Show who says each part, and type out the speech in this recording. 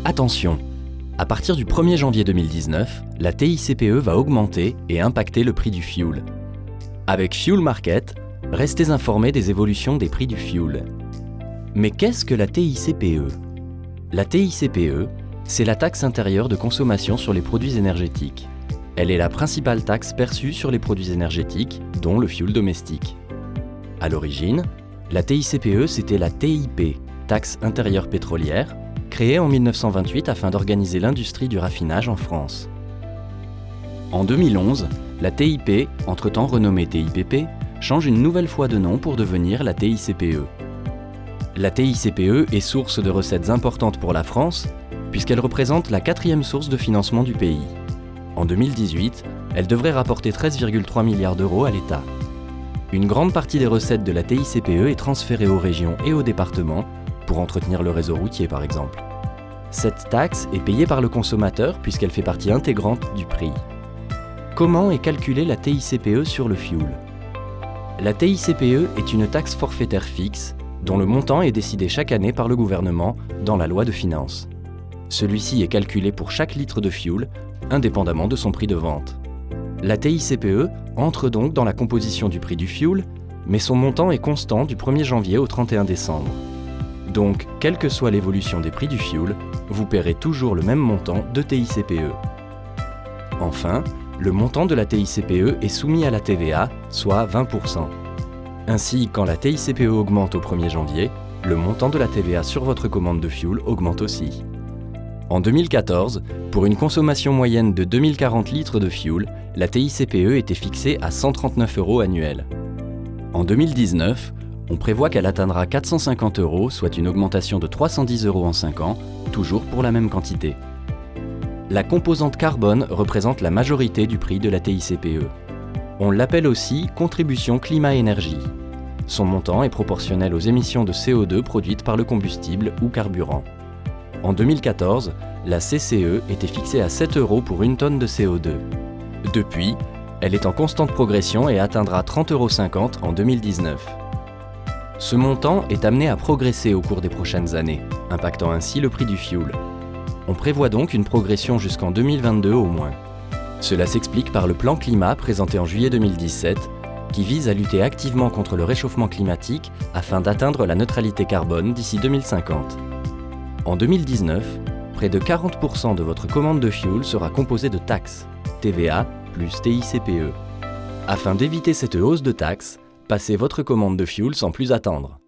Speaker 1: Attention! À partir du 1er janvier 2019, la TICPE va augmenter et impacter le prix du fioul. Avec Fuel Market, restez informés des évolutions des prix du fioul. Mais qu'est-ce que la TICPE? La TICPE, c'est la taxe intérieure de consommation sur les produits énergétiques. Elle est la principale taxe perçue sur les produits énergétiques, dont le fioul domestique. À l'origine, la TICPE, c'était la TIP, taxe intérieure pétrolière, créée en 1928 afin d'organiser l'industrie du raffinage en France. En 2011, la TIP, entre-temps renommée TIPP, change une nouvelle fois de nom pour devenir la TICPE. La TICPE est source de recettes importantes pour la France, puisqu'elle représente la 4e source de financement du pays. En 2018, elle devrait rapporter 13,3 milliards d'euros à l'État. Une grande partie des recettes de la TICPE est transférée aux régions et aux départements, pour entretenir le réseau routier par exemple. Cette taxe est payée par le consommateur puisqu'elle fait partie intégrante du prix. Comment est calculée la TICPE sur le fioul? La TICPE est une taxe forfaitaire fixe dont le montant est décidé chaque année par le gouvernement dans la loi de finances. Celui-ci est calculé pour chaque litre de fioul, indépendamment de son prix de vente. La TICPE entre donc dans la composition du prix du fioul, mais son montant est constant du 1er janvier au 31 décembre. Donc, quelle que soit l'évolution des prix du fioul, vous paierez toujours le même montant de TICPE. Enfin, le montant de la TICPE est soumis à la TVA, soit 20%. Ainsi, quand la TICPE augmente au 1er janvier, le montant de la TVA sur votre commande de fioul augmente aussi. En 2014, pour une consommation moyenne de 2040 litres de fioul, la TICPE était fixée à 139 € annuels. En 2019, on prévoit qu'elle atteindra 450 €, soit une augmentation de 310 € en 5 ans, toujours pour la même quantité. La composante carbone représente la majorité du prix de la TICPE. On l'appelle aussi contribution climat-énergie. Son montant est proportionnel aux émissions de CO2 produites par le combustible ou carburant. En 2014, la CCE était fixée à 7 € pour une tonne de CO2. Depuis, elle est en constante progression et atteindra 30,50 € en 2019. Ce montant est amené à progresser au cours des prochaines années, impactant ainsi le prix du fioul. On prévoit donc une progression jusqu'en 2022 au moins. Cela s'explique par le plan climat présenté en juillet 2017, qui vise à lutter activement contre le réchauffement climatique afin d'atteindre la neutralité carbone d'ici 2050. En 2019, près de 40% de votre commande de fioul sera composée de taxes, TVA plus TICPE. Afin d'éviter cette hausse de taxes, passez votre commande de fioul sans plus attendre.